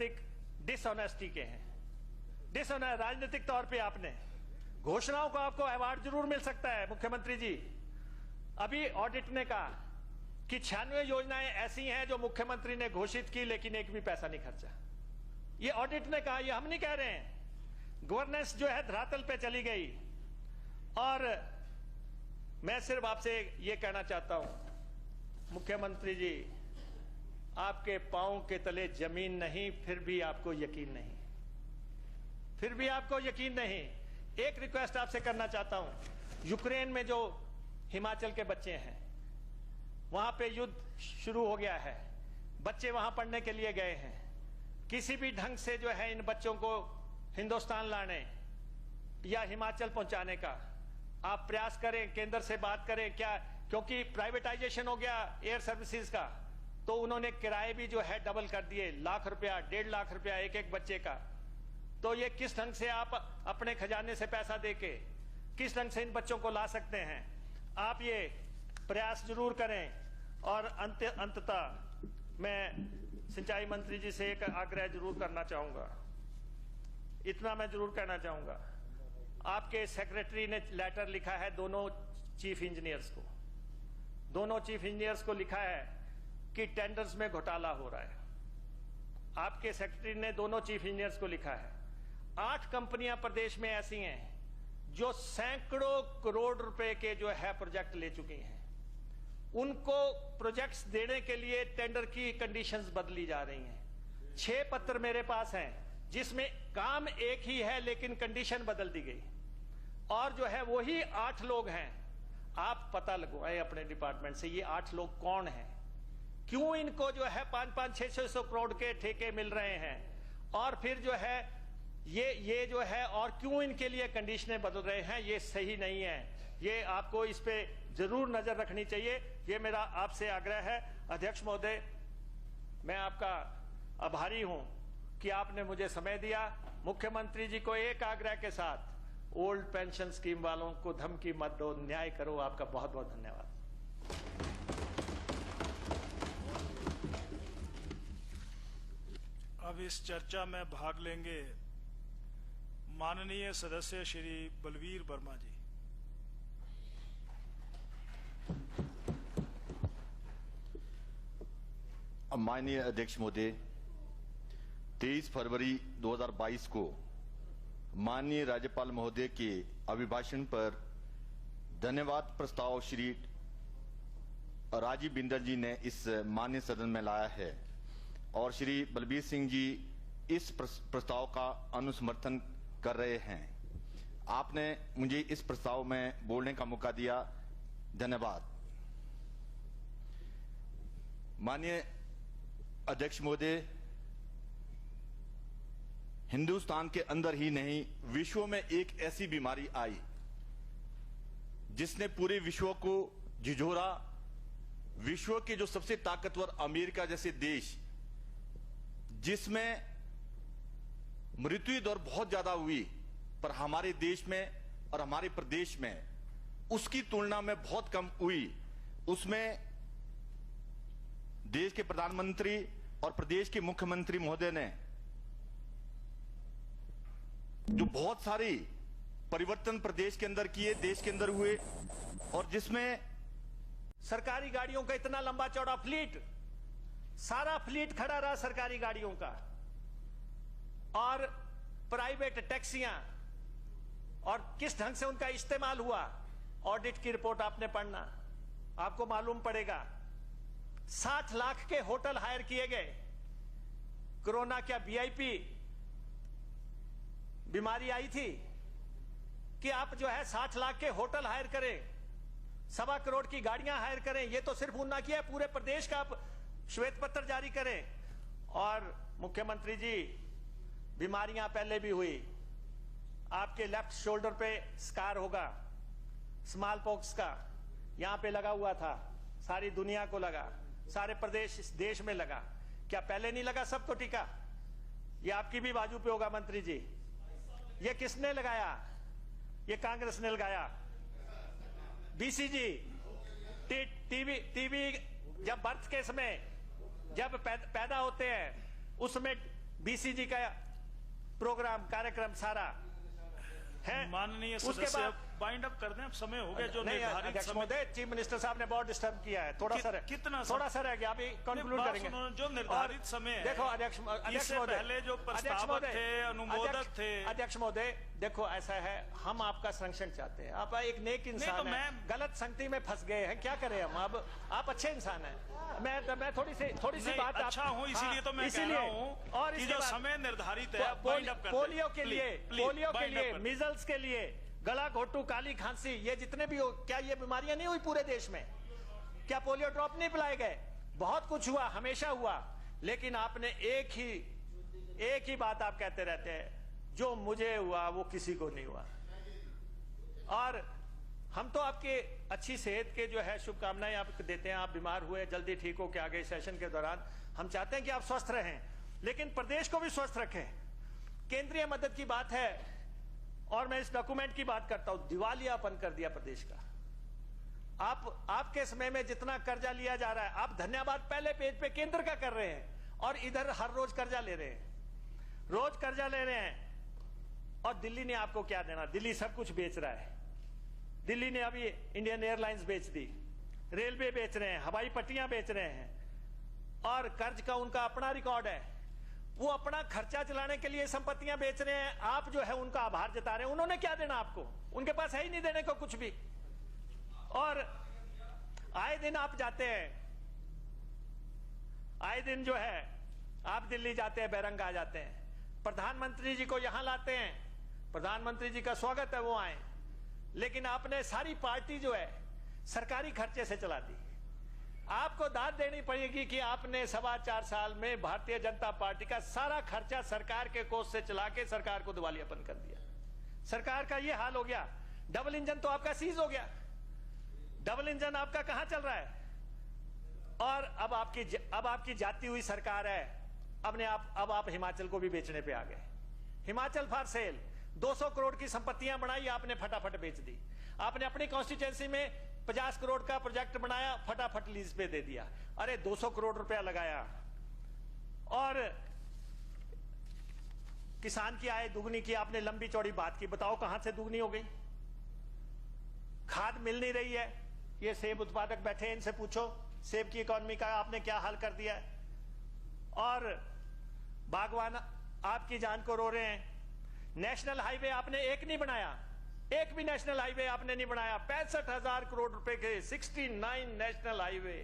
राजनीतिक डिसऑनेस्टी के हैं। राजनीतिक तौर पे आपने घोषणाओं को आपको अवार्ड जरूर मिल सकता है मुख्यमंत्री जी। अभी ऑडिट ने कहा कि 96 योजनाएं ऐसी हैं जो मुख्यमंत्री ने घोषित की लेकिन एक भी पैसा नहीं खर्चा। ये ऑडिट ने कहा, ये हम नहीं कह रहे हैं। गवर्नेंस जो है धरातल पे चली गई। और मैं सिर्फ आपसे ये कहना चाहता हूं मुख्यमंत्री जी, आपके पांव के तले जमीन नहीं, फिर भी आपको यकीन नहीं, फिर भी आपको यकीन नहीं। एक रिक्वेस्ट आपसे करना चाहता हूं, यूक्रेन में जो हिमाचल के बच्चे हैं, वहां पे युद्ध शुरू हो गया है, बच्चे वहां पढ़ने के लिए गए हैं। किसी भी ढंग से जो है इन बच्चों को हिंदुस्तान लाने या हिमाचल पहुंचाने का आप प्रयास करें, केंद्र से बात करें। क्या, क्योंकि प्राइवेटाइजेशन हो गया एयर सर्विसेज का, तो उन्होंने किराए भी जो है डबल कर दिए, लाख रुपया, 1.5 लाख रुपया एक एक बच्चे का। तो ये किस ढंग से आप अपने खजाने से पैसा देके किस ढंग से इन बच्चों को ला सकते हैं? आप ये प्रयास जरूर करें। और अंततः मैं सिंचाई मंत्री जी से एक आग्रह जरूर करना चाहूंगा, इतना मैं जरूर कहना चाहूंगा। आपके सेक्रेटरी ने लेटर लिखा है दोनों चीफ इंजीनियर्स को, दोनों चीफ इंजीनियर्स को लिखा है कि टेंडर्स में घोटाला हो रहा है। आपके सेक्रेटरी ने दोनों चीफ इंजीनियर्स को लिखा है। 8 कंपनियां प्रदेश में ऐसी हैं जो सैकड़ों करोड़ रुपए के जो है प्रोजेक्ट ले चुकी हैं। उनको प्रोजेक्ट्स देने के लिए टेंडर की कंडीशंस बदली जा रही हैं। 6 पत्र मेरे पास हैं जिसमें काम एक ही है लेकिन कंडीशन बदल दी गई। और जो है वही 8 लोग हैं। आप पता लगवाएं अपने डिपार्टमेंट से, ये 8 लोग कौन हैं, क्यों इनको जो है 500 600 करोड़ के ठेके मिल रहे हैं, और फिर जो है ये जो है, और क्यों इनके लिए कंडीशनें बदल रहे हैं। ये सही नहीं है। ये आपको इस पे जरूर नजर रखनी चाहिए। ये मेरा आपसे आग्रह है। अध्यक्ष महोदय, मैं आपका आभारी हूं कि आपने मुझे समय दिया। मुख्यमंत्री जी को एक आग्रह के साथ, ओल्ड पेंशन स्कीम वालों को धमकी मत दो, न्याय करो। आपका बहुत बहुत धन्यवाद। अब इस चर्चा में भाग लेंगे माननीय सदस्य श्री बलवीर वर्मा जी। माननीय अध्यक्ष महोदय, 23 फरवरी 2022 को माननीय राज्यपाल महोदय के अभिभाषण पर धन्यवाद प्रस्ताव श्री राजीव बिंदल जी ने इस माननीय सदन में लाया है और श्री बलबीर सिंह जी इस प्रस्ताव का अनुसमर्थन कर रहे हैं। आपने मुझे इस प्रस्ताव में बोलने का मौका दिया, धन्यवाद। माननीय अध्यक्ष महोदय, हिंदुस्तान के अंदर ही नहीं विश्व में एक ऐसी बीमारी आई जिसने पूरे विश्व को झिझोरा। विश्व के जो सबसे ताकतवर अमेरिका जैसे देश, जिसमें मृत्यु दर बहुत ज्यादा हुई, पर हमारे देश में और हमारे प्रदेश में उसकी तुलना में बहुत कम हुई। उसमें देश के प्रधानमंत्री और प्रदेश के मुख्यमंत्री महोदय ने जो बहुत सारी परिवर्तन प्रदेश के अंदर किए, देश के अंदर हुए, और जिसमें सरकारी गाड़ियों का इतना लंबा चौड़ा फ्लीट, सारा फ्लीट खड़ा रहा सरकारी गाड़ियों का, और प्राइवेट टैक्सियां, और किस ढंग से उनका इस्तेमाल हुआ। ऑडिट की रिपोर्ट आपने पढ़ना, आपको मालूम पड़ेगा। 60 लाख के होटल हायर किए गए। कोरोना क्या वीआईपी बीमारी आई थी कि आप जो है 60 लाख के होटल हायर करें, 1.25 करोड़ की गाड़ियां हायर करें? ये तो सिर्फ उन्ना किया है, पूरे प्रदेश का आप श्वेत पत्र जारी करें। और मुख्यमंत्री जी, बीमारियां पहले भी हुई। आपके लेफ्ट शोल्डर पे स्कार होगा स्मॉल पॉक्स का, यहां पे लगा हुआ था, सारी दुनिया को लगा, सारे प्रदेश इस देश में लगा। क्या पहले नहीं लगा सबको टीका? ये आपकी भी बाजू पे होगा मंत्री जी। ये किसने लगाया? ये कांग्रेस ने लगाया। बीसीजी, टीबी जब बर्थ के समय जब पैदा होते हैं उसमें बीसीजी का प्रोग्राम कार्यक्रम सारा है। माननीय उसके सदस्य बाद बाइंड अप कर दें, अब समय हो गया जो नहीं, निर्धारित अध्यक्ष समय। महोदय, चीफ मिनिस्टर साहब ने बहुत डिस्टर्ब किया है, थोड़ा सा कितना थोड़ा सा रह गया, अभी कंक्लूड बात करेंगे। सुनो, जो निर्धारित और समय है, देखो अध्यक्ष इससे महोदय, पहले जो अध्यक्ष प्रस्तावक महोदय, थे, अनुमोदक थे। अध्यक्ष महोदय देखो, ऐसा है, हम आपका संरक्षण चाहते हैं, आप एक नेक इंसान तो हैं, गलत संगति में फंस गए हैं, क्या करें हम। अब आप अच्छे इंसान हैं, मैं थोड़ी सी नहीं, बात अच्छा हूं, इसीलिए तो मैं कह रहा हूं और कि इसके जो बाद समय निर्धारित है बाइंड अप कर दें। पोलियो के लिए, प्लीज, पोलियो के बाइंड अप लिए, कर दें। मीजल्स के लिए, गला घोटू, काली खांसी, ये जितने भी हो, क्या ये बीमारियां नहीं हुई पूरे देश में? क्या पोलियो ड्रॉप नहीं पिलाए गए? बहुत कुछ हुआ, हमेशा हुआ, लेकिन आपने एक ही बात आप कहते रहते हैं, जो मुझे हुआ वो किसी को नहीं हुआ। और हम तो आपके अच्छी सेहत के जो है शुभकामनाएं आपको देते हैं, आप बीमार हुए, जल्दी ठीक हो के आगे सेशन के दौरान हम चाहते हैं कि आप स्वस्थ रहें, लेकिन प्रदेश को भी स्वस्थ रखें। केंद्रीय मदद की बात है, और मैं इस डॉक्यूमेंट की बात करता हूं, दिवालियापन कर दिया प्रदेश का। आपके समय में जितना कर्जा लिया जा रहा है, आप धन्यवाद पहले पेज पे केंद्र का कर रहे हैं, और इधर हर रोज कर्जा ले रहे हैं, रोज कर्जा ले रहे हैं। और दिल्ली ने आपको क्या देना? दिल्ली सब कुछ बेच रहा है। दिल्ली ने अभी इंडियन एयरलाइंस बेच दी, रेलवे बेच रहे हैं, हवाई पट्टियां बेच रहे हैं, और कर्ज का उनका अपना रिकॉर्ड है। वो अपना खर्चा चलाने के लिए संपत्तियां बेच रहे हैं, आप जो है उनका आभार जता रहे हैं। उन्होंने क्या देना आपको? उनके पास है ही नहीं देने को कुछ भी। और आए दिन आप जाते हैं, आए दिन जो है आप दिल्ली जाते हैं, बैरंग आ जाते हैं, प्रधानमंत्री जी को यहां लाते हैं, प्रधानमंत्री जी का स्वागत है, वो आए, लेकिन आपने सारी पार्टी जो है सरकारी खर्चे से चला दी। आपको दाद देनी पड़ेगी कि आपने 4.25 साल में भारतीय जनता पार्टी का सारा खर्चा सरकार के कोष से चला के सरकार को दिवालियापन कर दिया। सरकार का ये हाल हो गया। डबल इंजन तो आपका सीज हो गया, डबल इंजन आपका कहां चल रहा है? और अब आपकी जाती हुई सरकार है। अब आप हिमाचल को भी बेचने पे आ गए। हिमाचल फॉर सेल, 200 करोड़ की संपत्तियां बनाई, आपने फटाफट बेच दी। आपने अपनी कॉन्स्टिट्यूएंसी में 50 करोड़ का प्रोजेक्ट बनाया, फटाफट लीज पे दे दिया। अरे 200 करोड़ रुपया लगाया, और किसान की आय दुगनी की, आपने लंबी चौड़ी बात की, बताओ कहां से दुगनी हो गई? खाद मिल नहीं रही है। ये सेब उत्पादक बैठे हैं, इनसे पूछो सेब की इकोनॉमी का आपने क्या हाल कर दिया है। और बागवान आपकी जान को रो रहे हैं। नेशनल हाईवे आपने एक नहीं बनाया, एक भी नेशनल हाईवे आपने नहीं बनाया। 65,000 करोड़ रुपए के 69 नेशनल हाईवे।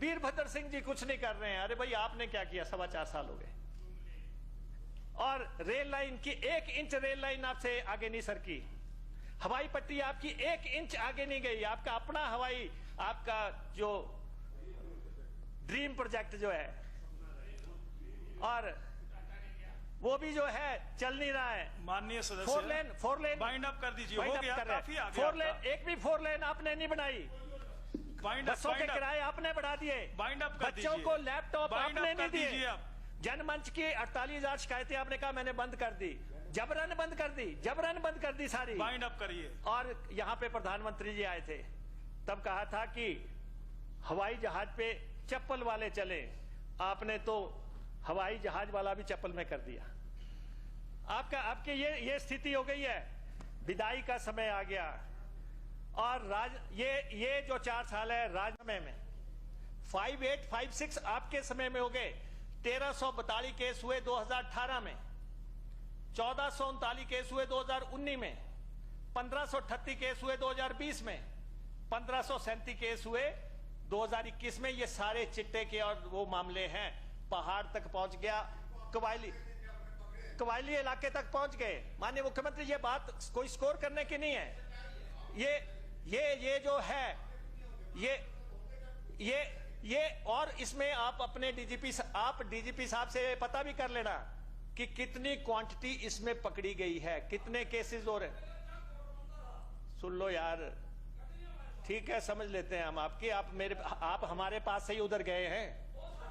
वीरभद्र सिंह जी कुछ नहीं कर रहे हैं। अरे भाई आपने क्या किया? 4.25 साल हो गए। और रेल लाइन की 1 इंच रेल लाइन आपसे आगे नहीं सरकी। हवाई पट्टी आपकी 1 इंच आगे नहीं गई। आपका अपना हवाई, आपका जो ड्रीम प्रोजेक्ट जो है, और वो भी जो है चल नहीं रहा है। माननीय सदस्य, फोर लेन बाइंड अप कर दीजिए, हो गया, काफी आ गया। 4 लेन, एक भी 4 लेन आपने नहीं बनाई। बाइंड अप, बसों के किराए आपने बढ़ा दिए, बाइंड अप कर बच्चों दीजिए। को लैपटॉप बाइंड आपने अप नहीं कर दीजिए दिए। आप। जनमंच की 48,000 शिकायतें आपने कहा मैंने बंद कर दी, जबरन बंद कर दी, जबरन बंद कर दी सारी। बाइंड अप करिए। और यहां पे प्रधानमंत्री जी आए थे, तब कहा था कि हवाई जहाज पे चप्पल वाले चले। आपने तो हवाई जहाज वाला भी चप्पल में कर दिया। आपके ये स्थिति हो गई है। विदाई का समय आ गया। और ये जो 4 साल है राजमे में 58, 56 आपके समय में हो गए। 1342 केस हुए 2018 में, 1439 केस हुए 2019 में, 1538 केस हुए 2020 में, 1537 केस हुए 2021 में। ये सारे चिट्टे के और वो मामले हैं। पहाड़ तक पहुंच गया, कवायली इलाके तक पहुंच गए। माननीय मुख्यमंत्री, ये बात कोई स्कोर करने की नहीं है। ये जो है ये और इसमें आप अपने डीजीपी साहब से पता भी कर लेना कि कितनी क्वांटिटी इसमें पकड़ी गई है, कितने केसेस हो रहे। सुन लो यार, ठीक है समझ लेते हैं हम आपकी। आप हमारे पास से ही उधर गए हैं,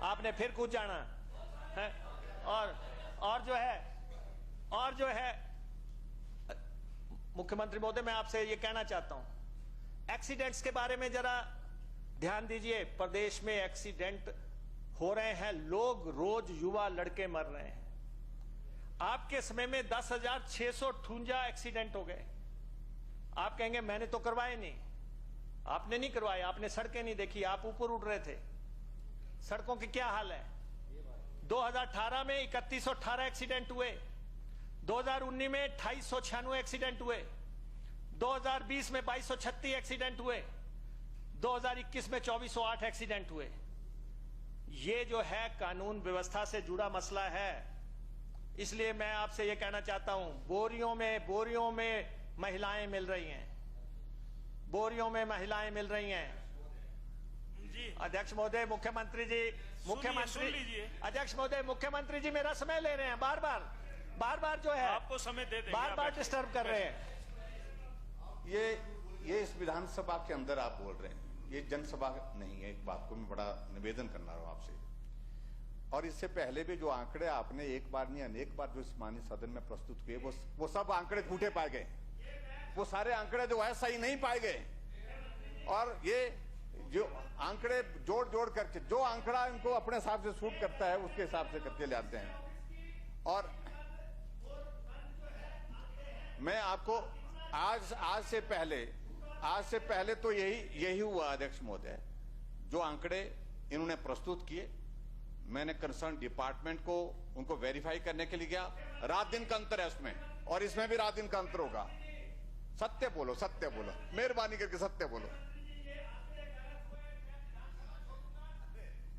आपने फिर कूद जाना है। और जो है मुख्यमंत्री महोदय, मैं आपसे ये कहना चाहता हूं, एक्सीडेंट्स के बारे में जरा ध्यान दीजिए। प्रदेश में एक्सीडेंट हो रहे हैं लोग, रोज युवा लड़के मर रहे हैं। आपके समय में 10,658 एक्सीडेंट हो गए। आप कहेंगे मैंने तो करवाए नहीं। आपने नहीं करवाए, आपने सड़कें नहीं देखी, आप ऊपर उड़ रहे थे। सड़कों की क्या हाल है? 2018 में 3118 एक्सीडेंट हुए, 2019 में 2896 एक्सीडेंट हुए, 2020 में 2236 एक्सीडेंट हुए, 2021 में 2408 एक्सीडेंट हुए। ये जो है कानून व्यवस्था से जुड़ा मसला है। इसलिए मैं आपसे ये कहना चाहता हूं, बोरियों में महिलाएं मिल रही हैं, बोरियों में महिलाएं मिल रही हैं। जी अध्यक्ष महोदय, मुख्यमंत्री जी, सुन लीजिए। अध्यक्ष महोदय, मुख्यमंत्री जी मेरा समय ले रहे हैं, बार बार जो है आपको समय दे देंगे, बार आप डिस्टर्ब कर रहे हैं। ये इस विधानसभा के अंदर आप बोल रहे हैं, ये जनसभा नहीं है। एक बात को मैं बड़ा निवेदन करना रहा हूं आपसे, और इससे पहले भी जो आंकड़े आपने एक बार नहीं अनेक बार जो इस माननीय सदन में प्रस्तुत किए, वो सब आंकड़े झूठे पाए गए। वो सारे आंकड़े जो है सही नहीं पाए गए, और ये जो आंकड़े जोड़ करके जो आंकड़ा इनको अपने हिसाब से सूट करता है उसके हिसाब से करके ले आते हैं। और मैं आपको आज से पहले तो यही हुआ अध्यक्ष महोदय, जो आंकड़े इन्होंने प्रस्तुत किए, मैंने कंसर्न डिपार्टमेंट को उनको वेरीफाई करने के लिए गया। रात दिन का अंतर है उसमें, और इसमें भी रात दिन का अंतर होगा। सत्य बोलो, मेहरबानी करके सत्य बोलो।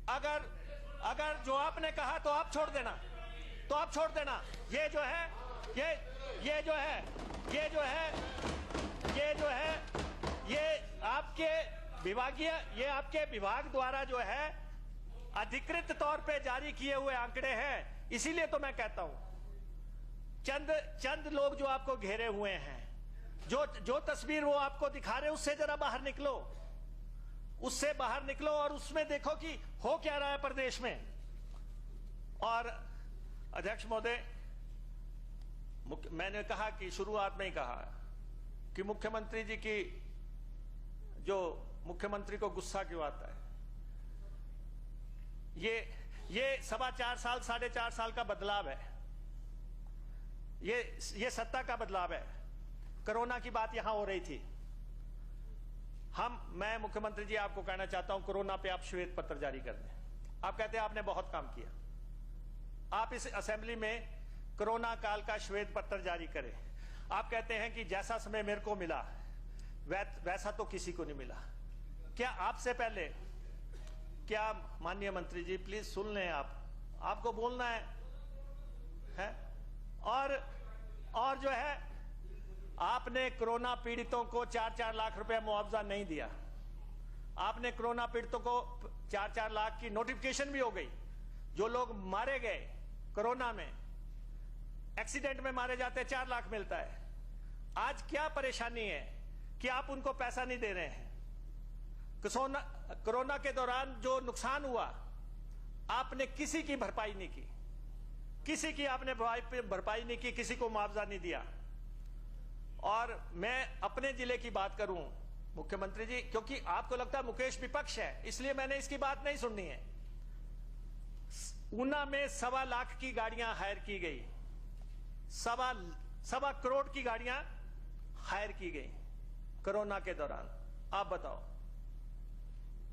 अगर जो आपने कहा तो आप छोड़ देना, ये आपके विभाग द्वारा जो है अधिकृत तौर पे जारी किए हुए आंकड़े हैं। इसीलिए तो मैं कहता हूं, चंद लोग जो आपको घेरे हुए हैं, जो तस्वीर वो आपको दिखा रहे, उससे जरा बाहर निकलो, और उसमें देखो कि हो क्या रहा है प्रदेश में। और अध्यक्ष महोदय, मैंने कहा कि शुरुआत में ही कहा कि मुख्यमंत्री जी की मुख्यमंत्री को गुस्सा क्यों आता है। ये 4.25 साल 4.5 साल का बदलाव है, ये सत्ता का बदलाव है। कोरोना की बात यहां हो रही थी। मैं मुख्यमंत्री जी आपको कहना चाहता हूं, कोरोना पे आप श्वेत पत्र जारी कर दें। आप कहते हैं आपने बहुत काम किया, आप इस असेंबली में कोरोना काल का श्वेत पत्र जारी करें। आप कहते हैं कि जैसा समय मेरे को मिला वैसा तो किसी को नहीं मिला। क्या आपसे पहले, क्या माननीय मंत्री जी प्लीज सुन लें, आपको बोलना है? और जो है, आपने कोरोना पीड़ितों को 4-4 लाख रुपए मुआवजा नहीं दिया। आपने कोरोना पीड़ितों को 4-4 लाख की नोटिफिकेशन भी हो गई। जो लोग मारे गए कोरोना में, एक्सीडेंट में मारे जाते 4 लाख मिलता है। आज क्या परेशानी है कि आप उनको पैसा नहीं दे रहे हैं? कोरोना के दौरान जो नुकसान हुआ, आपने किसी की भरपाई नहीं की, भरपाई नहीं की, किसी को मुआवजा नहीं दिया। और मैं अपने जिले की बात करूं मुख्यमंत्री जी, क्योंकि आपको लगता है मुकेश विपक्ष है, इसलिए मैंने इसकी बात नहीं सुननी है। ऊना में 1.25 लाख की गाड़ियां हायर की गई, 1.25 करोड़ की गाड़ियां हायर की गई कोरोना के दौरान। आप बताओ।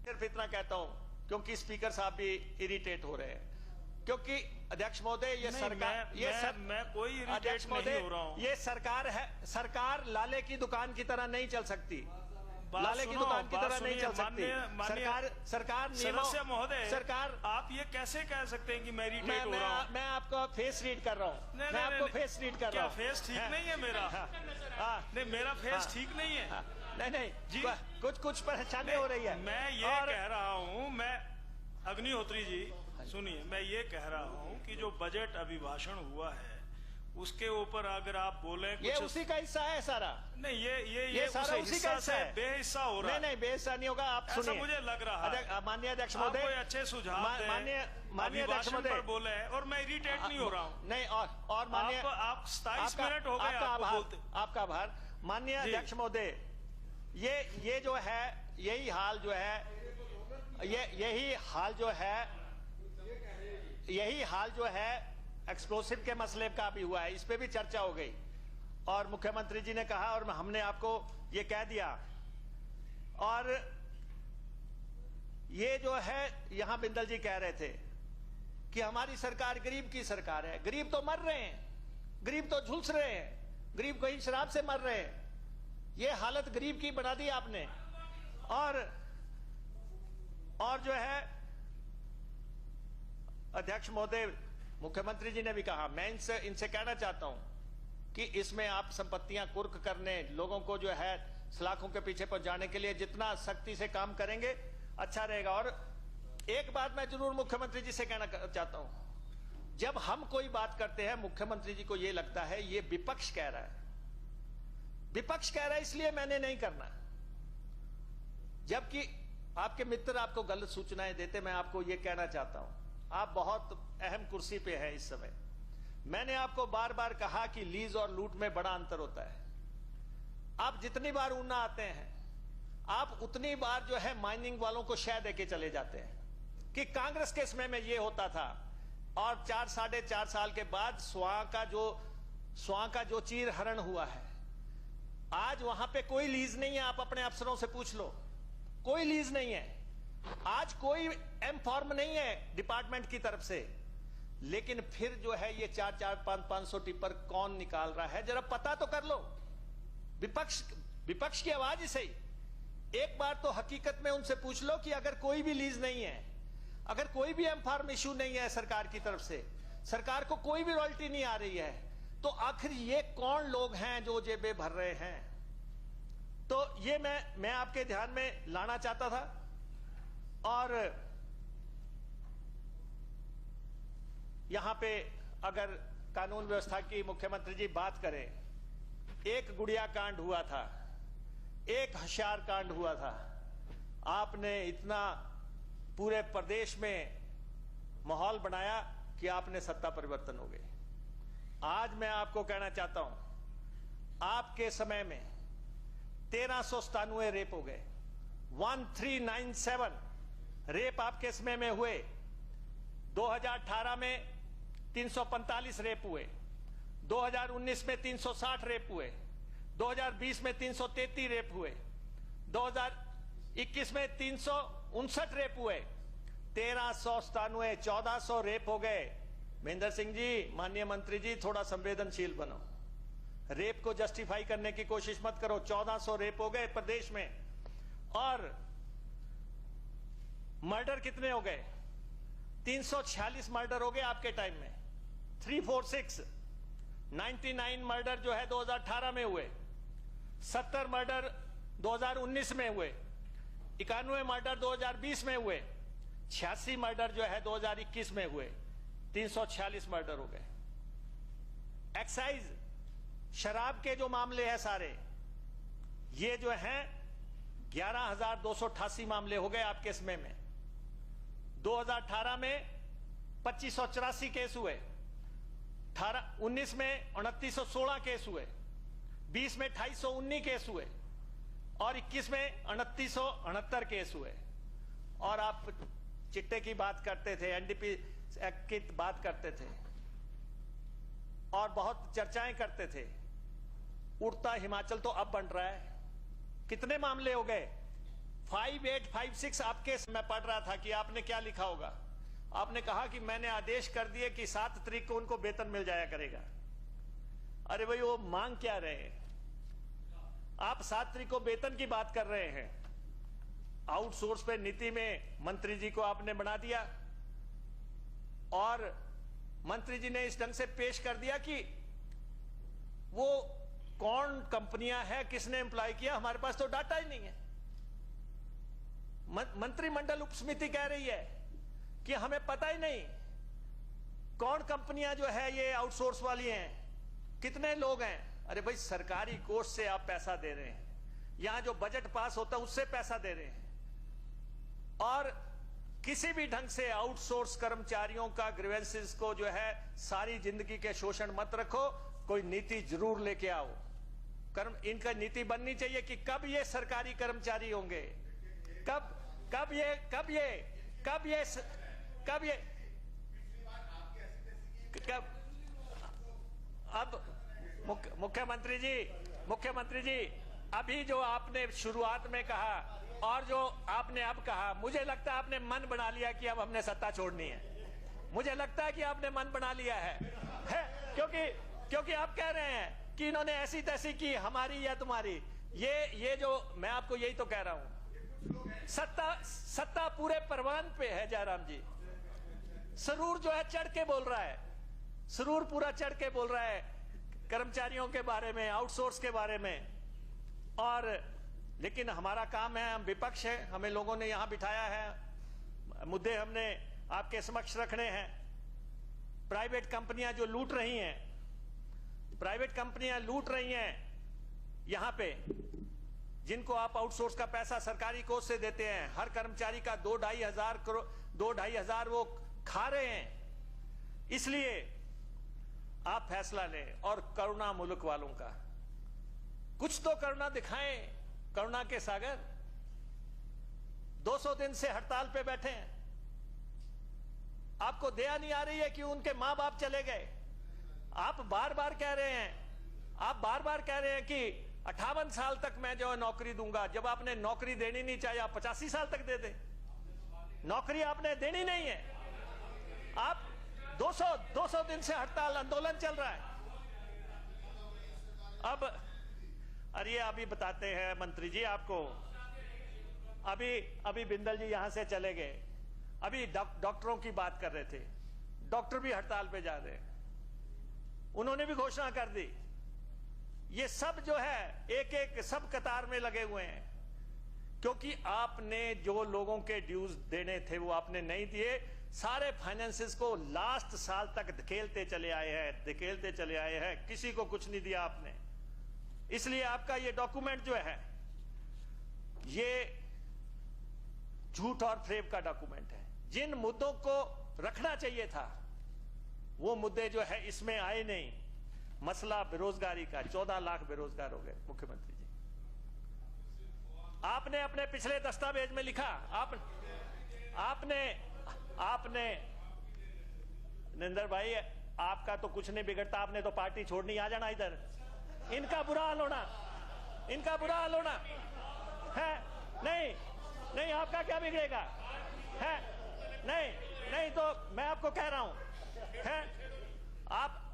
सिर्फ इतना कहता हूं क्योंकि स्पीकर साहब भी इरिटेट हो रहे हैं, क्योंकि अध्यक्ष महोदय ये सरकार, मैं कोई इरिटेट नहीं हो रहा हूं। ये सरकार है, सरकार लाले की दुकान की तरह नहीं चल सकती, लाले की दुकान की तरह नहीं चल सकती। सरकार सदस्य महोदय, सरकार, आप ये कैसे कह सकते हैं कि मैं इरिटेट हो रहा हूं? मैं आपको फेस रीड कर रहा हूं, मैं आपको फेस रीड कर रहा हूं। क्या फेस ठीक नहीं है मेरा? नहीं, मेरा फेस ठीक नहीं है। नहीं जी, कुछ परेशानी हो रही है। मैं ये कह रहा हूं, अग्निहोत्री जी सुनिए, मैं ये कह रहा हूं कि जो बजट अभिभाषण हुआ है उसके ऊपर अगर आप बोले ये उसी का हिस्सा है सारा। नहीं, ये सारा उसी का हिस्सा है, बेहिस्सा हो रहा है। नहीं, बेहिस्सा नहीं होगा। आप सुनिए, मुझे लग रहा है। माननीय अध्यक्ष महोदय, कोई अच्छे सुझाव माननीय अध्यक्ष महोदय बोले, और मैं इरिटेट नहीं हो रहा हूं। नहीं, और माननीय आप 27 मिनट हो गए आपको बोलते। आपका आभार माननीय अध्यक्ष महोदय। ये जो है, यही हाल जो है यही हाल जो है एक्सप्लोसिव के मसले का भी हुआ है, इस पे भी चर्चा हो गई और मुख्यमंत्री जी ने कहा और हमने आपको ये कह दिया। और ये जो है यहां बिंदल जी कह रहे थे कि हमारी सरकार गरीब की सरकार है। गरीब तो मर रहे हैं, गरीब तो झुलस रहे हैं, गरीब कहीं शराब से मर रहे हैं। ये हालत गरीब की बना दी आपने। और जो है अध्यक्ष महोदय, मुख्यमंत्री जी ने भी कहा, मैं इनसे कहना चाहता हूं कि इसमें आप संपत्तियां कुर्क करने, लोगों को जो है सलाखों के पीछे पहुंचाने के लिए जितना सख्ती से काम करेंगे अच्छा रहेगा। और एक बात मैं जरूर मुख्यमंत्री जी से कहना चाहता हूं, जब हम कोई बात करते हैं मुख्यमंत्री जी को यह लगता है ये विपक्ष कह रहा है, विपक्ष कह रहा है इसलिए मैंने नहीं करना, जबकि आपके मित्र आपको गलत सूचनाएं देते। मैं आपको यह कहना चाहता हूं, आप बहुत अहम कुर्सी पे हैं इस समय। मैंने आपको बार बार कहा कि लीज और लूट में बड़ा अंतर होता है। आप जितनी बार ऊना आते हैं आप उतनी बार जो है माइनिंग वालों को शह देके चले जाते हैं कि कांग्रेस के समय में ये होता था। और 4-4.5 साल के बाद स्वां का जो चीर हरण हुआ है, आज वहां पे कोई लीज नहीं है। आप अपने अफसरों से पूछ लो, कोई लीज नहीं है। आज कोई एम फॉर्म नहीं है डिपार्टमेंट की तरफ से। लेकिन फिर जो है ये 400-500 टिप्पर कौन निकाल रहा है, जरा पता तो कर लो। विपक्ष की आवाज ही सही। एक बार तो हकीकत में उनसे पूछ लो कि अगर कोई भी लीज नहीं है, अगर कोई भी एम फॉर्म इश्यू नहीं है सरकार की तरफ से, सरकार को कोई भी रॉयल्टी नहीं आ रही है, तो आखिर ये कौन लोग हैं जो जेबें भर रहे हैं? तो ये मैं आपके ध्यान में लाना चाहता था। और यहां पे अगर कानून व्यवस्था की मुख्यमंत्री जी बात करें, एक गुड़िया कांड हुआ था, एक होशियार कांड हुआ था। आपने इतना पूरे प्रदेश में माहौल बनाया कि आपने सत्ता परिवर्तन हो गई। आज मैं आपको कहना चाहता हूं, आपके समय में 1397 रेप हो गए, 1397 रेप आपके समय में हुए। 2018 में 345 रेप हुए, 2019 में 360 रेप हुए, 2020 में 333 रेप हुए, 2021 में 359 रेप हुए, 1397 1400 रेप हो गए। महेंद्र सिंह जी, माननीय मंत्री जी, थोड़ा संवेदनशील बनो। रेप को जस्टिफाई करने की कोशिश मत करो। 1400 रेप हो गए प्रदेश में। और मर्डर कितने हो गए? 346 मर्डर हो गए आपके टाइम में। 346 99 मर्डर जो है 2018 में हुए, 70 मर्डर 2019 में हुए, 91 मर्डर 2020 में हुए, 86 मर्डर जो है 2021 में हुए, 346 मर्डर हो गए। एक्साइज शराब के जो मामले हैं सारे, ये जो हैं 11,288 मामले हो गए आपके समय में। 2018 में 2584 केस हुए, 19 में 2916 केस हुए, 20 में 2819 केस हुए और 21 में 2969 केस हुए। और आप चिट्टे की बात करते थे, एनडीपी एक्ट की बात करते थे और बहुत चर्चाएं करते थे। उड़ता हिमाचल तो अब बन रहा है। कितने मामले हो गए? 5856। आपके मैं पढ़ रहा था कि आपने क्या लिखा होगा। आपने कहा कि मैंने आदेश कर दिए कि 7 तारीख को उनको वेतन मिल जाया करेगा। अरे भाई, वो मांग क्या रहे हैं आप? 7 तारीख को वेतन की बात कर रहे हैं। आउटसोर्स पे नीति में मंत्री जी को आपने बना दिया और मंत्री जी ने इस ढंग से पेश कर दिया कि वो कौन कंपनियां हैं, किसने एम्प्लॉय किया, हमारे पास तो डाटा ही नहीं है। मंत्रिमंडल उपसमिति कह रही है कि हमें पता ही नहीं कौन कंपनियां जो है ये आउटसोर्स वाली हैं, कितने लोग हैं। अरे भाई, सरकारी कोष से आप पैसा दे रहे हैं, यहां जो बजट पास होता है उससे पैसा दे रहे हैं और किसी भी ढंग से आउटसोर्स कर्मचारियों का ग्रीवेंसेस को जो है सारी जिंदगी के शोषण मत रखो। कोई नीति जरूर लेके आओ। इनका नीति बननी चाहिए कि कब ये सरकारी कर्मचारी होंगे, कब ये अब मुख्यमंत्री जी अभी जो आपने शुरुआत में कहा और जो आपने अब कहा, मुझे लगता है आपने मन बना लिया कि अब हमने सत्ता छोड़नी है। मुझे लगता है कि आपने मन बना लिया है क्योंकि आप कह रहे हैं कि इन्होंने ऐसी तैसी की, हमारी या तुम्हारी। ये जो मैं आपको यही तो कह रहा हूं, सत्ता पूरे परवान पे है जयराम जी। सरूर जो है चढ़ के बोल रहा है, सरूर पूरा चढ़ के बोल रहा है कर्मचारियों के बारे में, आउटसोर्स के बारे में। और लेकिन हमारा काम है, हम विपक्ष है, हमें लोगों ने यहां बिठाया है, मुद्दे हमने आपके समक्ष रखने हैं। प्राइवेट कंपनियां जो लूट रही हैं, प्राइवेट कंपनियां लूट रही हैं यहां पे, जिनको आप आउटसोर्स का पैसा सरकारी कोष से देते हैं, हर कर्मचारी का 2-2.5 हजार वो खा रहे हैं। इसलिए आप फैसला लें और करुणा मुल्क वालों का, कुछ तो करुणा दिखाएं, करुणा के सागर। 200 दिन से हड़ताल पे बैठे हैं, आपको दया नहीं आ रही है कि उनके मां बाप चले गए। आप बार बार कह रहे हैं कि 58 साल तक मैं जो है नौकरी दूंगा। जब आपने नौकरी देनी नहीं चाहिए, आप 85 साल तक दे दे, नौकरी आपने देनी नहीं है। आप 200 दिन से हड़ताल आंदोलन चल रहा है। अब अरे अभी बताते हैं मंत्री जी आपको, अभी बिंदल जी यहां से चले गए, अभी डॉक्टरों की बात कर रहे थे, डॉक्टर भी हड़ताल पे जा रहे हैं, उन्होंने भी घोषणा कर दी। ये सब जो है एक सब कतार में लगे हुए हैं, क्योंकि आपने जो लोगों के ड्यूज देने थे वो आपने नहीं दिए। सारे फाइनेंसेस को लास्ट साल तक धकेलते चले आए हैं, किसी को कुछ नहीं दिया आपने। इसलिए आपका ये डॉक्यूमेंट जो है ये झूठ और फ्रेब का डॉक्यूमेंट है। जिन मुद्दों को रखना चाहिए था वो मुद्दे जो है इसमें आए नहीं। मसला बेरोजगारी का, 14 लाख बेरोजगार हो गए मुख्यमंत्री जी। आपने अपने पिछले दस्तावेज में लिखा, आपने नरेंद्र भाई, आपका तो कुछ नहीं बिगड़ता, आपने तो पार्टी छोड़नी, आ जाना इधर। इनका बुरा हाल होना है। नहीं आपका क्या बिगड़ेगा है? नहीं तो मैं आपको कह रहा हूं है,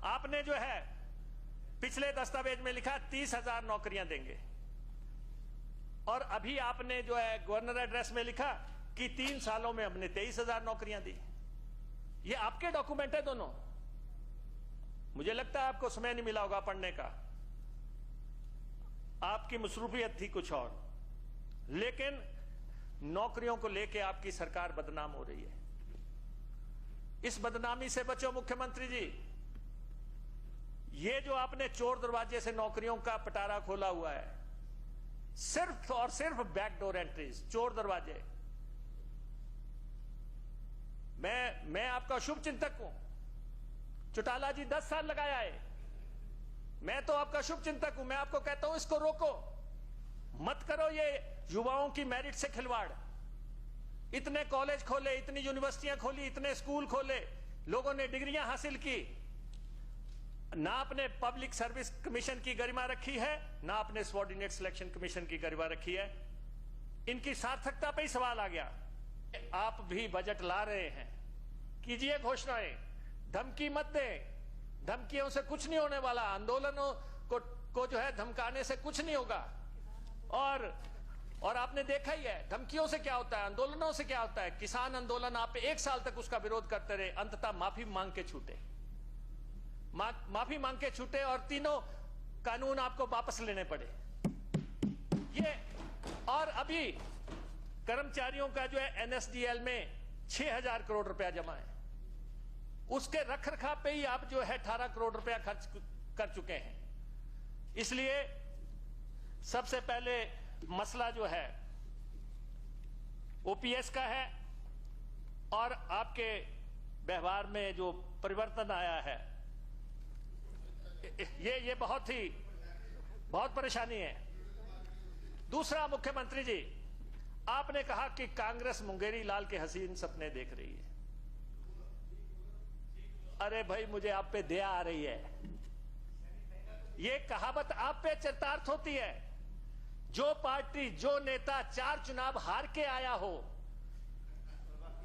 आपने जो है पिछले दस्तावेज में लिखा 30,000 नौकरियां देंगे, और अभी आपने जो है गवर्नर एड्रेस में लिखा कि 3 सालों में हमने 23,000 नौकरियां दी। ये आपके डॉक्यूमेंट है दोनों। मुझे लगता है आपको समय नहीं मिला होगा पढ़ने का, आपकी मसरूफियत थी कुछ और, लेकिन नौकरियों को लेके आपकी सरकार बदनाम हो रही है। इस बदनामी से बचो मुख्यमंत्री जी। ये जो आपने चोर दरवाजे से नौकरियों का पटारा खोला हुआ है, सिर्फ और सिर्फ बैकडोर एंट्रीज, चोर दरवाजे। मैं आपका शुभ चिंतक हूं। चौटाला जी 10 साल लगाया है, मैं तो आपका शुभ चिंतक हूं। मैं आपको कहता हूं इसको रोको मत करो, ये युवाओं की मेरिट से खिलवाड़। इतने कॉलेज खोले, इतनी यूनिवर्सिटियां खोली, इतने स्कूल खोले, लोगों ने डिग्रियां हासिल की, ना आपने पब्लिक सर्विस कमीशन की गरिमा रखी है, ना आपने सबऑर्डिनेट सिलेक्शन कमीशन की गरिमा रखी है। इनकी सार्थकता पे ही सवाल आ गया। आप भी बजट ला रहे हैं, कीजिए घोषणाएं, धमकी मत दें। धमकियों से कुछ नहीं होने वाला, आंदोलनों को जो है धमकाने से कुछ नहीं होगा। और आपने देखा ही है धमकियों से क्या होता है, आंदोलनों से क्या होता है। किसान आंदोलन आप 1 साल तक उसका विरोध करते रहे, अंततः माफी मांग के छूटे, माफी मांग के छूटे, और तीनों कानून आपको वापस लेने पड़े। ये और अभी कर्मचारियों का जो है एनएसडीएल में 6,000 करोड़ रुपया जमा है, उसके रखरखाव पे ही आप जो है 18 करोड़ रुपया खर्च कर चुके हैं। इसलिए सबसे पहले मसला जो है ओपीएस का है, और आपके व्यवहार में जो परिवर्तन आया है, ये बहुत परेशानी है। दूसरा, मुख्यमंत्री जी, आपने कहा कि कांग्रेस मुंगेरी लाल के हसीन सपने देख रही है। अरे भाई मुझे आप पे दया आ रही है। ये कहावत आप पे चरितार्थ होती है। जो पार्टी, जो नेता 4 चुनाव हार के आया हो,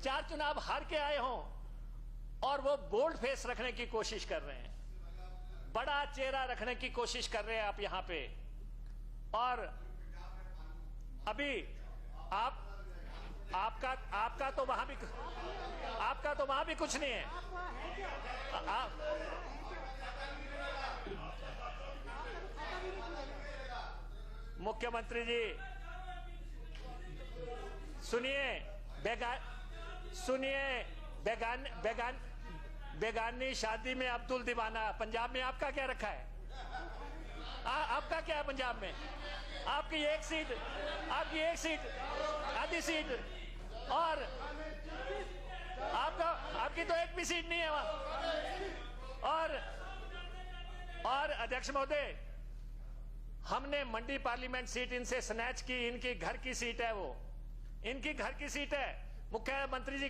4 चुनाव हार के आए हो और वो बोल्ड फेस रखने की कोशिश कर रहे हैं, बड़ा चेहरा रखने की कोशिश कर रहे हैं आप यहां पे, और अभी आपका तो वहां भी कुछ नहीं है। मुख्यमंत्री जी सुनिए, बेगानी शादी में अब्दुल दीवाना। पंजाब में आपका क्या रखा है? आपका क्या है पंजाब में? आपकी एक सीट, आधी सीट, और आपकी तो एक भी सीट नहीं है वहां। और अध्यक्ष महोदय, हमने मंडी पार्लियामेंट सीट इनसे स्नैच की, इनकी घर की सीट है, वो इनकी घर की सीट है। मुख्यमंत्री जी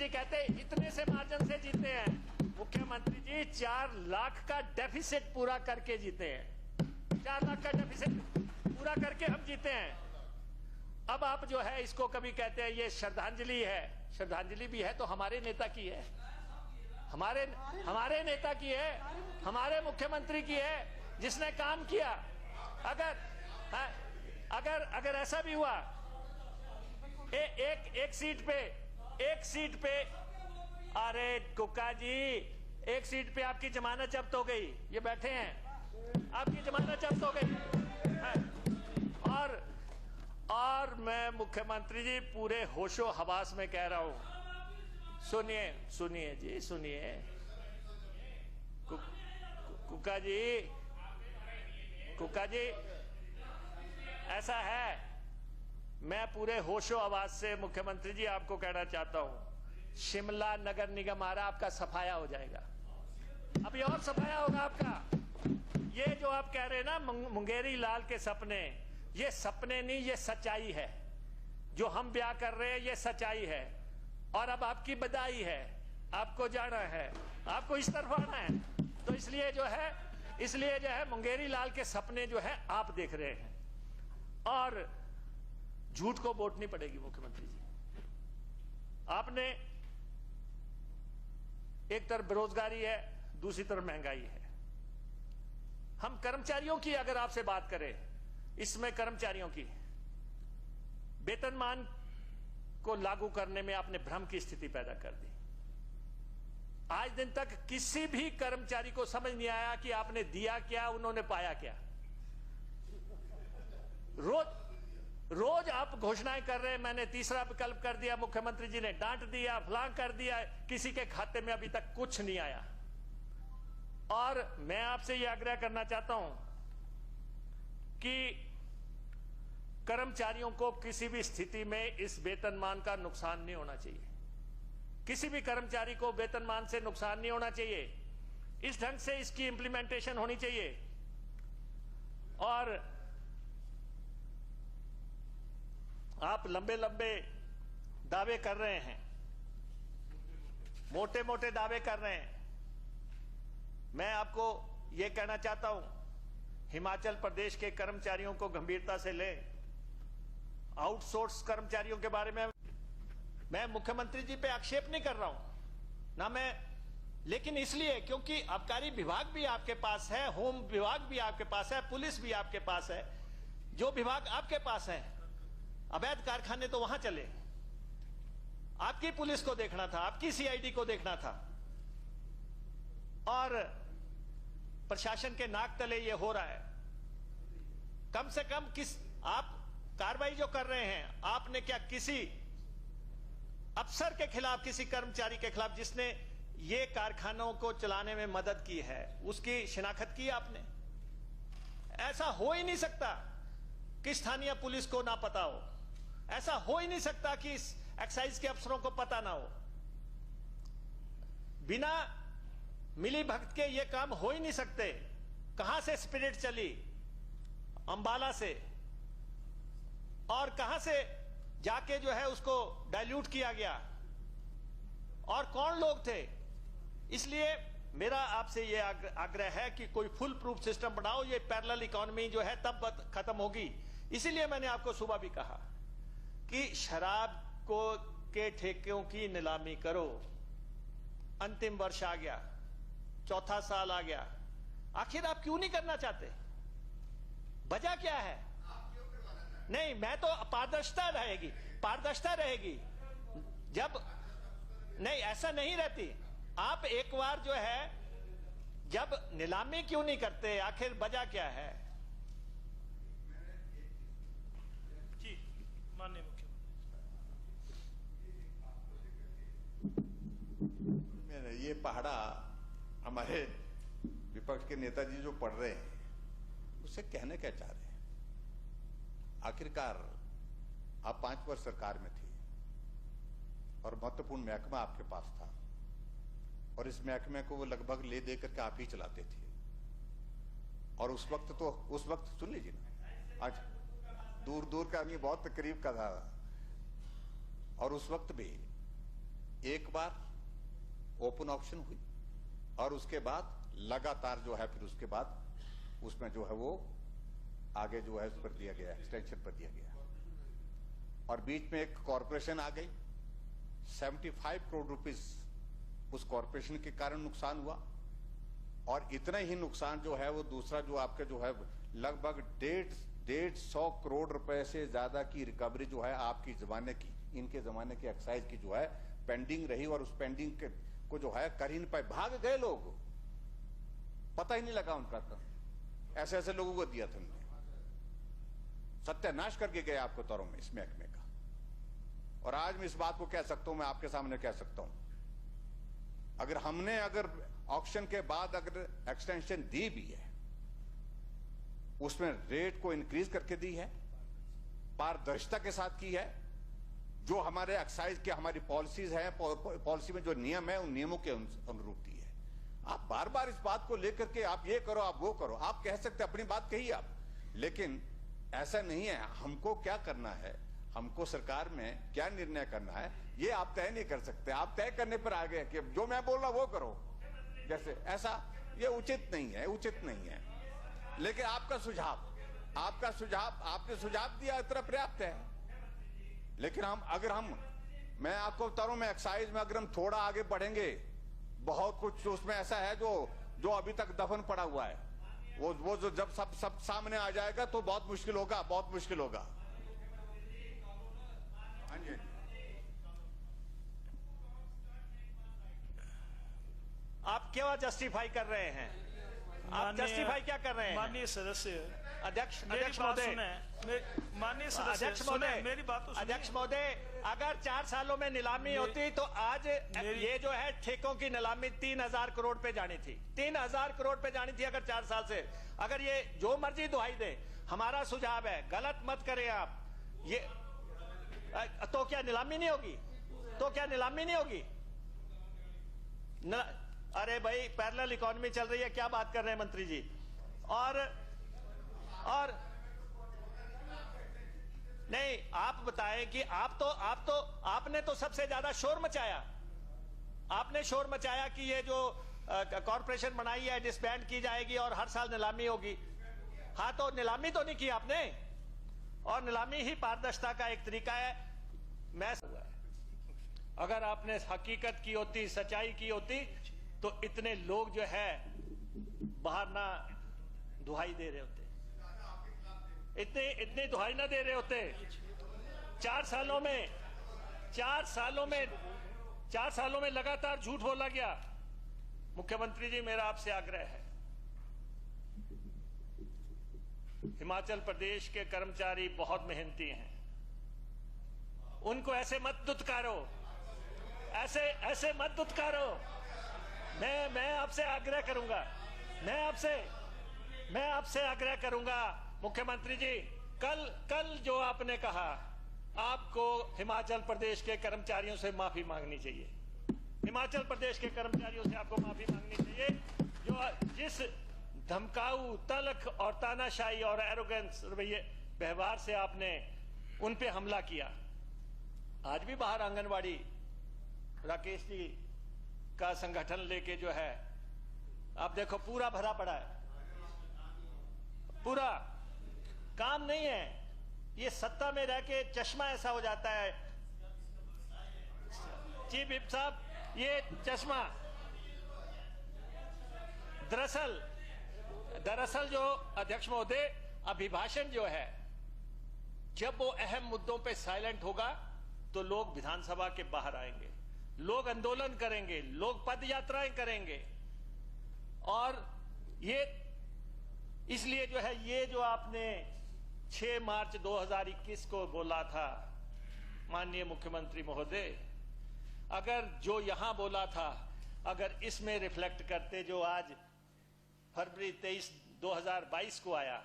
कहते इतने से मार्जिन से जीते हैं। मुख्यमंत्री जी 4 लाख का डेफिसिट पूरा करके जीते हैं। 4 लाख का डेफिसिट पूरा करके हम जीते हैं। अब आप जो है इसको कभी कहते हैं ये श्रद्धांजलि है। श्रद्धांजलि भी है तो हमारे नेता की है, हमारे नेता की है, हमारे मुख्यमंत्री की है, जिसने काम किया। अगर ऐसा भी हुआ एक सीट पे अरे कुक्का जी, एक सीट पे आपकी जमानत जब्त हो गई, ये बैठे हैं, आपकी जमानत जब्त हो गई। और मैं मुख्यमंत्री जी पूरे होशो हवास में कह रहा हूं, सुनिए जी, सुनिए कुक्का जी, ऐसा है, मैं पूरे होशो आवाज से मुख्यमंत्री जी आपको कहना चाहता हूं, शिमला नगर निगम आ रहा, आपका सफाया हो जाएगा, अभी और सफाया होगा आपका। ये जो आप कह रहे हैं ना मुंगेरी लाल के सपने, ये सपने नहीं, ये सच्चाई है। जो हम ब्याह कर रहे हैं ये सच्चाई है। और अब आपकी बधाई है, आपको जाना है, आपको इस तरफ आना है, तो इसलिए जो है मुंगेरी लाल के सपने जो है आप देख रहे हैं। और झूठ को वोट नहीं पड़ेगी मुख्यमंत्री जी। आपने एक तरफ बेरोजगारी है, दूसरी तरफ महंगाई है। हम कर्मचारियों की अगर आपसे बात करें, इसमें कर्मचारियों की वेतनमान को लागू करने में आपने भ्रम की स्थिति पैदा कर दी। आज दिन तक किसी भी कर्मचारी को समझ नहीं आया कि आपने दिया क्या, उन्होंने पाया क्या। रोज आप घोषणाएं कर रहे हैं, मैंने तीसरा विकल्प कर दिया, मुख्यमंत्री जी ने डांट दिया, फलां कर दिया, किसी के खाते में अभी तक कुछ नहीं आया। और मैं आपसे यह आग्रह करना चाहता हूं कि कर्मचारियों को किसी भी स्थिति में इस वेतनमान का नुकसान नहीं होना चाहिए। किसी भी कर्मचारी को वेतनमान से नुकसान नहीं होना चाहिए। इस ढंग से इसकी इंप्लीमेंटेशन होनी चाहिए। और आप लंबे लंबे दावे कर रहे हैं, मोटे मोटे दावे कर रहे हैं। मैं आपको यह कहना चाहता हूं, हिमाचल प्रदेश के कर्मचारियों को गंभीरता से लें। आउटसोर्स कर्मचारियों के बारे में मैं मुख्यमंत्री जी पे आक्षेप नहीं कर रहा हूं ना मैं, लेकिन इसलिए क्योंकि आबकारी विभाग भी आपके पास है, होम विभाग भी आपके पास है, पुलिस भी आपके पास है। जो विभाग आपके पास है, अवैध कारखाने तो वहां चले, आपकी पुलिस को देखना था, आपकी सीआईडी को देखना था। और प्रशासन के नाक तले ये हो रहा है। कम से कम आप कार्रवाई जो कर रहे हैं, आपने क्या किसी अफसर के खिलाफ, किसी कर्मचारी के खिलाफ जिसने ये कारखानों को चलाने में मदद की है, उसकी शिनाख्त की आपने? ऐसा हो ही नहीं सकता कि स्थानीय पुलिस को ना पता हो, ऐसा हो ही नहीं सकता कि एक्साइज के अफसरों को पता ना हो। बिना मिली भगत के ये काम हो ही नहीं सकते। कहां से स्पिरिट चली? अंबाला से। और कहां से जाके जो है उसको डाइल्यूट किया गया? और कौन लोग थे? इसलिए मेरा आपसे ये आग्रह है कि कोई फुल प्रूफ सिस्टम बनाओ। ये पैरेलल इकोनॉमी जो है तब खत्म होगी। इसीलिए मैंने आपको सुबह भी कहा कि शराब को के ठेकों की नीलामी करो। अंतिम वर्ष आ गया, चौथा साल आ गया, आखिर आप क्यों नहीं करना चाहते? वजह क्या है? नहीं, मैं तो पारदर्शिता रहेगी, पारदर्शिता रहेगी। जब नहीं, ऐसा नहीं रहती। आप एक बार जो है जब नीलामी क्यों नहीं करते, आखिर वजह क्या है? जी माननीय मुख्यमंत्री, ये पहाड़ा हमारे विपक्ष के नेताजी जो पढ़ रहे हैं उससे कहने क्या चाह रहे हैं? आखिरकार आप 5 वर्ष सरकार में थे और महत्वपूर्ण महकमा आपके पास था और इस महकमे को वो लगभग ले दे करके आप ही चलाते थे। और उस वक्त सुन लीजिए ना, आज दूर दूर का आदमी बहुत करीब का था, और उस वक्त भी एक बार ओपन ऑक्शन हुई और उसके बाद लगातार जो है फिर उसके बाद उसमें जो है वो आगे जो है उस पर दिया गया, एक्सटेंशन पर दिया गया। और बीच में एक कॉरपोरेशन आ गई, 75 करोड़ रुपीस उस कॉरपोरेशन के कारण नुकसान हुआ। और इतना ही नुकसान जो है वो दूसरा जो आपके जो है लगभग 150 करोड़ रुपए से ज्यादा की रिकवरी जो है आपकी जमाने की, इनके जमाने की एक्साइज की जो है पेंडिंग रही और उस पेंडिंग को जो है कर ही नहीं पाए, भाग गए लोग, पता ही नहीं लगा उनका। तो ऐसे ऐसे लोगों को दिया था उन्होंने, सत्यानाश करके गए आपको तौरों में इस महकमे का। और आज मैं इस बात को कह सकता हूं, मैं आपके सामने कह सकता हूं, अगर ऑक्शन के बाद अगर एक्सटेंशन दी भी है, उसमें रेट को इंक्रीज करके दी है, पारदर्शिता के साथ की है, जो हमारे एक्साइज के हमारी पॉलिसीज हैं, पॉलिसी में जो नियम है उन नियमों के अनुरूप दी है। आप बार बार इस बात को लेकर के आप ये करो, आप वो करो, आप कह सकते अपनी बात कही आप, लेकिन ऐसा नहीं है। हमको क्या करना है, हमको सरकार में क्या निर्णय करना है, ये आप तय नहीं कर सकते। आप तय करने पर आ गए कि जो मैं बोल रहा वो करो, जैसे ऐसा ये उचित नहीं है, उचित नहीं है। लेकिन आपका सुझाव आपने सुझाव दिया इतना पर्याप्त है। लेकिन मैं आपको बता रहा हूं, मैं एक्साइज में अगर हम थोड़ा आगे बढ़ेंगे, बहुत कुछ उसमें ऐसा है जो अभी तक दफन पड़ा हुआ है, वो जो जब सब सामने आ जाएगा तो बहुत मुश्किल होगा, बहुत मुश्किल होगा। हाँ जी, आप क्यों जस्टिफाई कर रहे हैं? आप जस्टिफाई क्या कर रहे हैं? माननीय सदस्य, अध्यक्ष अध्यक्ष महोदय, माननीय सदस्य, अध्यक्ष महोदय, मेरी बात तो सुनिए। अध्यक्ष महोदय, अगर 4 सालों में नीलामी होती तो आज ये जो है ठेकों की नीलामी 3000 करोड़ पे जानी थी, 3000 करोड़ पे जानी थी अगर 4 साल से। अगर ये जो मर्जी दुहाई दे, हमारा सुझाव है गलत मत करें आप। ये तो क्या नीलामी नहीं होगी? तो क्या नीलामी नहीं होगी? अरे भाई, पैरेलल इकोनॉमी चल रही है, क्या बात कर रहे हैं मंत्री जी? और नहीं, आप बताएं कि आपने तो सबसे ज्यादा शोर मचाया। आपने शोर मचाया कि ये जो कॉरपोरेशन बनाई है डिसबैंड की जाएगी और हर साल नीलामी होगी। हाँ, तो नीलामी तो नहीं की आपने, और नीलामी ही पारदर्शिता का एक तरीका है। अगर आपने हकीकत की होती, सच्चाई की होती, तो इतने लोग जो है बाहर ना दुहाई दे रहे होते, इतने दुहाई ना दे रहे होते। 4 सालों में लगातार झूठ बोला गया। मुख्यमंत्री जी, मेरा आपसे आग्रह है, हिमाचल प्रदेश के कर्मचारी बहुत मेहनती हैं, उनको ऐसे मत दुत्कारो, ऐसे मत दुत्कारो। मैं आपसे आग्रह करूंगा, मैं आपसे आग्रह करूंगा मुख्यमंत्री जी, कल जो आपने कहा, आपको हिमाचल प्रदेश के कर्मचारियों से माफी मांगनी चाहिए। हिमाचल प्रदेश के कर्मचारियों से आपको माफी मांगनी चाहिए, जो जिस धमकाऊ, तलख और तानाशाही और एरोगेंस रवैये व्यवहार से आपने उन पे हमला किया। आज भी बाहर आंगनवाड़ी, राकेश जी का संगठन लेके जो है, आप देखो पूरा भरा पड़ा है, पूरा काम नहीं है। ये सत्ता में रह के चश्मा ऐसा हो जाता है चीफ विप साहब, ये चश्मा दरअसल जो अध्यक्ष महोदय अभिभाषण जो है, जब वो अहम मुद्दों पे साइलेंट होगा तो लोग विधानसभा के बाहर आएंगे, लोग आंदोलन करेंगे, लोग पद यात्राएं करेंगे। और ये इसलिए जो है, ये जो आपने 6 मार्च 2021 को बोला था माननीय मुख्यमंत्री महोदय, अगर जो यहां बोला था अगर इसमें रिफ्लेक्ट करते जो आज फरवरी 23 2022 को आया,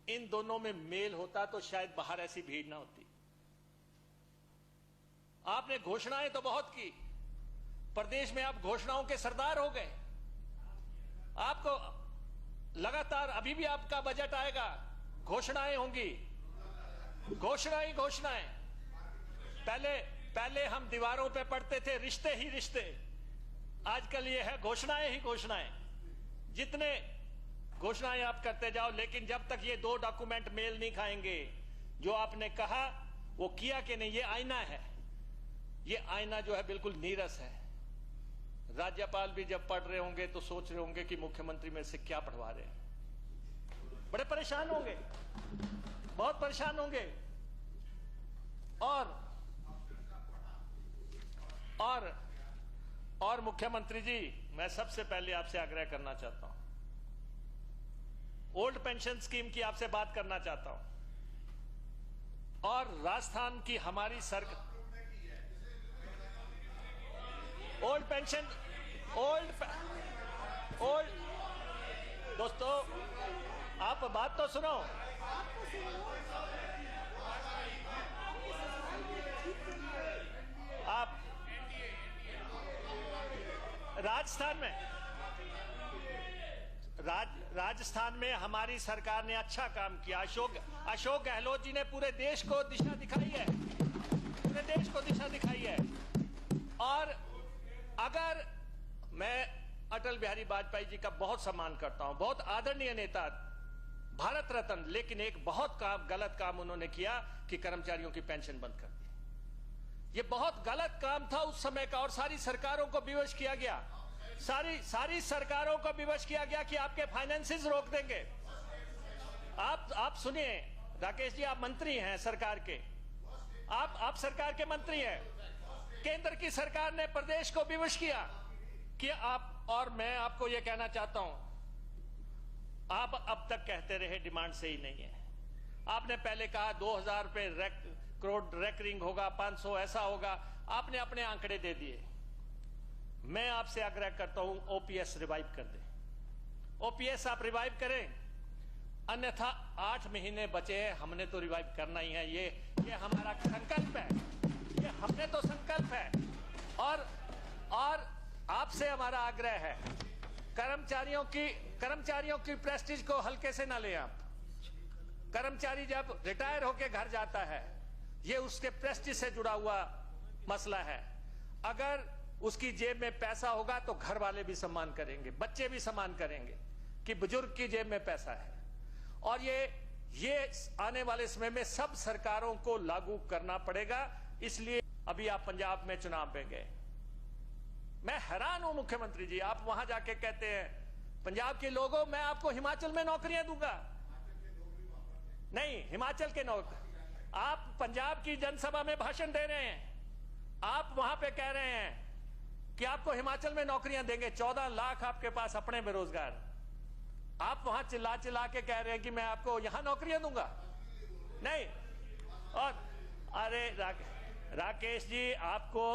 इन दोनों में मेल होता तो शायद बाहर ऐसी भीड़ ना होती। आपने घोषणाएं तो बहुत की, प्रदेश में आप घोषणाओं के सरदार हो गए। आपको लगातार, अभी भी आपका बजट आएगा, घोषणाएं होंगी, घोषणाएं। पहले हम दीवारों पे पढ़ते थे रिश्ते ही रिश्ते, आजकल ये है घोषणाएं ही घोषणाएं। जितने घोषणाएं आप करते जाओ, लेकिन जब तक ये 2 डॉक्यूमेंट मेल नहीं खाएंगे, जो आपने कहा वो किया कि नहीं, ये आईना है, ये आईना जो है बिल्कुल नीरस है। राज्यपाल भी जब पढ़ रहे होंगे तो सोच रहे होंगे कि मुख्यमंत्री मेरे से क्या पढ़वा रहे हैं, बड़े परेशान होंगे, बहुत परेशान होंगे। और मुख्यमंत्री जी, मैं सबसे पहले आपसे आग्रह करना चाहता हूं, ओल्ड पेंशन स्कीम की आपसे बात करना चाहता हूं। और राजस्थान की हमारी सरकार दोस्तों आप बात तो सुनो। आप राजस्थान में हमारी सरकार ने अच्छा काम किया। अशोक गहलोत जी ने पूरे देश को दिशा दिखाई है, पूरे देश को दिशा दिखाई है। और अगर मैं अटल बिहारी वाजपेयी जी का बहुत सम्मान करता हूं, बहुत आदरणीय नेता, भारत रत्न, लेकिन एक बहुत गलत काम उन्होंने किया कि कर्मचारियों की पेंशन बंद कर दी। ये बहुत गलत काम था उस समय का, और सारी सरकारों को विवश किया गया, सारी सरकारों को विवश किया गया कि आपके फाइनेंसेस रोक देंगे। आप सुनिए राकेश जी, आप मंत्री हैं सरकार के, आप सरकार के मंत्री हैं। केंद्र की सरकार ने प्रदेश को विवश किया कि आप, और मैं आपको यह कहना चाहता हूं, आप अब तक कहते रहे डिमांड सही नहीं है। आपने पहले कहा 2000 करोड़ रेकरिंग होगा, 500 ऐसा होगा, आपने अपने आंकड़े दे दिए। मैं आपसे आग्रह करता हूं ओपीएस रिवाइव कर दें, ओपीएस आप रिवाइव करें, अन्यथा 8 महीने बचे हैं, हमने तो रिवाइव करना ही है। ये हमारा संकल्प है, ये हमने तो संकल्प है। और आपसे हमारा आग्रह है, कर्मचारियों की प्रेस्टीज को हल्के से ना लें आप। कर्मचारी जब रिटायर होकर घर जाता है, ये उसके प्रेस्टीज से जुड़ा हुआ मसला है। अगर उसकी जेब में पैसा होगा तो घर वाले भी सम्मान करेंगे, बच्चे भी सम्मान करेंगे कि बुजुर्ग की जेब में पैसा है। और ये आने वाले समय में सब सरकारों को लागू करना पड़ेगा। इसलिए अभी आप पंजाब में चुनाव में गए, मैं हैरान हूं मुख्यमंत्री जी, आप वहां जाके कहते हैं पंजाब के लोगों मैं आपको हिमाचल में नौकरियां दूंगा। नहीं, हिमाचल के आप पंजाब की जनसभा में भाषण दे रहे हैं, आप वहां पे कह रहे हैं कि आपको हिमाचल में नौकरियां देंगे। 14 लाख आपके पास अपने बेरोजगार, आप वहां चिल्ला चिल्ला के कह रहे हैं कि मैं आपको यहां नौकरियां दूंगा। नहीं, और अरे राकेश जी, आपको,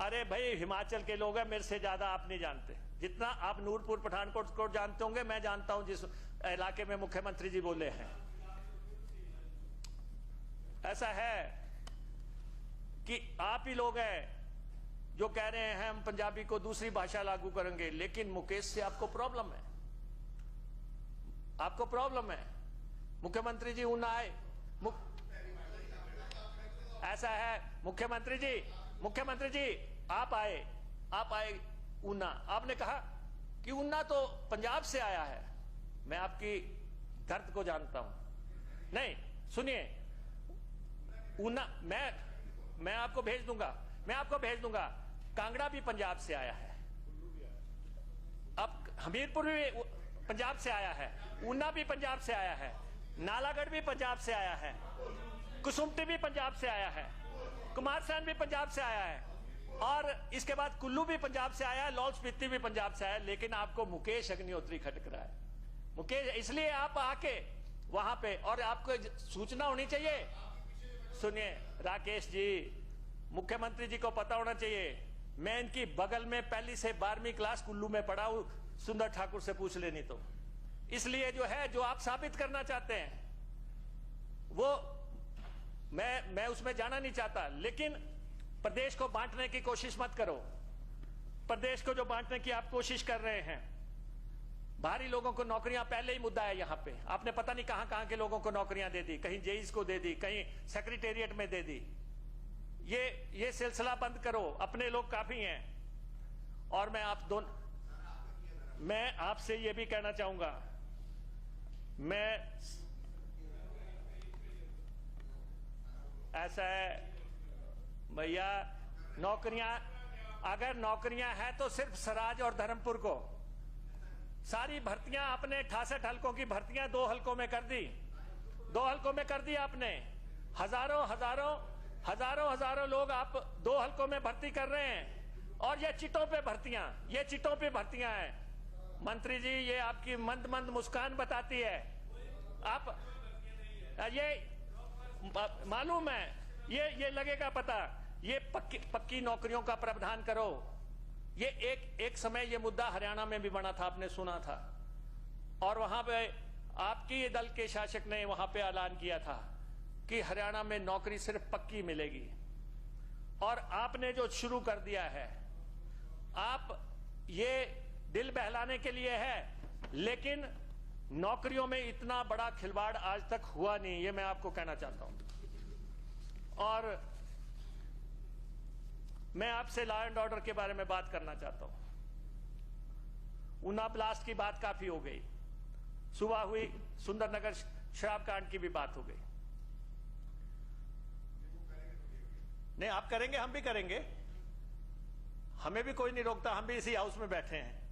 अरे भाई हिमाचल के लोग हैं, मेरे से ज्यादा आप नहीं जानते। जितना आप नूरपुर पठानकोट को जानते होंगे, मैं जानता हूं जिस इलाके में मुख्यमंत्री जी बोले हैं। ऐसा है कि आप ही लोग हैं जो कह रहे हैं हम पंजाबी को दूसरी भाषा लागू करेंगे, लेकिन मुकेश से आपको प्रॉब्लम है, आपको प्रॉब्लम है। मुख्यमंत्री जी ऊना आए, ऐसा है मुख्यमंत्री जी आप आए ऊना, आपने कहा कि ऊना तो पंजाब से आया है। मैं आपकी दर्द को जानता हूं। नहीं सुनिए, ऊना मैं आपको भेज दूंगा, कांगड़ा भी पंजाब से आया है, अब हमीरपुर भी पंजाब से आया है, ऊना भी पंजाब से आया है, नालागढ़ भी पंजाब से आया है, कुसुम्पटी भी पंजाब से आया है, कुमारसैन भी पंजाब से आया है, और इसके बाद कुल्लू भी पंजाब से आया है, लाहौल स्पीति भी पंजाब से आया है। लेकिन आपको मुकेश अग्निहोत्री खटक रहा है। मुकेश, इसलिए आप आके वहां पे, और आपको सूचना होनी चाहिए। सुनिए राकेश जी, मुख्यमंत्री जी को पता होना चाहिए, मैं इनकी बगल में पहली से 12वीं क्लास कुल्लू में पढ़ा हूं, सुंदर ठाकुर से पूछ लेनी तो। इसलिए जो आप साबित करना चाहते हैं वो मैं उसमें जाना नहीं चाहता, लेकिन प्रदेश को बांटने की कोशिश मत करो। प्रदेश को जो बांटने की आप कोशिश कर रहे हैं, बाहरी लोगों को नौकरियां पहले ही मुद्दा है यहां पे। आपने पता नहीं कहां के लोगों को नौकरियां दे दी, कहीं जेईस को दे दी, कहीं सेक्रेटेरिएट में दे दी। ये सिलसिला बंद करो, अपने लोग काफी हैं। और मैं आपसे ये भी कहना चाहूंगा, ऐसा है भैया, अगर नौकरियां हैं तो सिर्फ सराज और धर्मपुर को। सारी भर्तियां आपने 68 हलकों की भर्तियां 2 हलकों में कर दी, 2 हलकों में कर दी आपने। हजारों लोग आप 2 हलकों में भर्ती कर रहे हैं, और ये चिटों पे भर्तियां हैं। मंत्री जी, ये आपकी मंद मुस्कान बताती है। आप ये मालूम है, ये लगेगा पता। ये पक्की नौकरियों का प्रावधान करो। ये एक समय ये मुद्दा हरियाणा में भी बना था, आपने सुना था, और वहां पे आपकी दल के शासक ने वहां पे ऐलान किया था कि हरियाणा में नौकरी सिर्फ पक्की मिलेगी। और आपने जो शुरू कर दिया है, आप ये दिल बहलाने के लिए है, लेकिन नौकरियों में इतना बड़ा खिलवाड़ आज तक हुआ नहीं, ये मैं आपको कहना चाहता हूं। और मैं आपसे लॉ एंड ऑर्डर के बारे में बात करना चाहता हूं। ऊना ब्लास्ट की बात काफी हो गई, सुबह हुई सुंदरनगर शराब कांड की भी बात हो गई। नहीं, आप करेंगे, हम भी करेंगे, हमें भी कोई नहीं रोकता, हम भी इसी हाउस में बैठे हैं।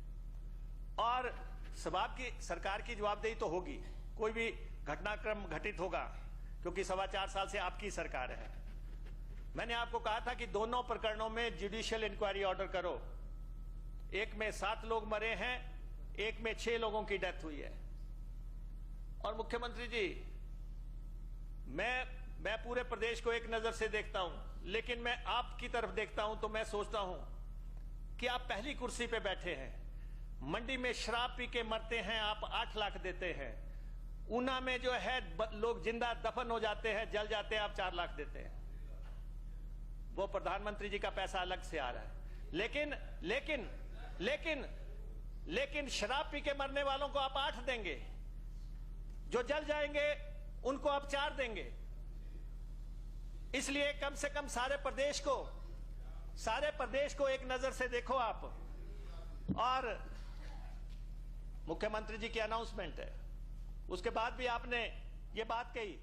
और सवाब की सरकार की जवाबदेही तो होगी, कोई भी घटनाक्रम घटित होगा, क्योंकि 4.25 साल से आपकी सरकार है। मैंने आपको कहा था कि दोनों प्रकरणों में जुडिशियल इंक्वायरी ऑर्डर करो। एक में 7 लोग मरे हैं, एक में 6 लोगों की डेथ हुई है। और मुख्यमंत्री जी, मैं पूरे प्रदेश को एक नजर से देखता हूं, लेकिन मैं आपकी तरफ देखता हूं तो मैं सोचता हूं कि आप पहली कुर्सी पे बैठे हैं, मंडी में शराब पी के मरते हैं, आप 8 लाख देते हैं। ऊना में जो है लोग जिंदा दफन हो जाते हैं, जल जाते हैं, आप 4 लाख देते हैं। वो प्रधानमंत्री जी का पैसा अलग से आ रहा है। लेकिन शराब पी के मरने वालों को आप 8 देंगे, जो जल जाएंगे उनको आप 4 देंगे। इसलिए कम से कम सारे प्रदेश को एक नजर से देखो आप। और मुख्यमंत्री जी की अनाउंसमेंट है, उसके बाद भी आपने ये बात कही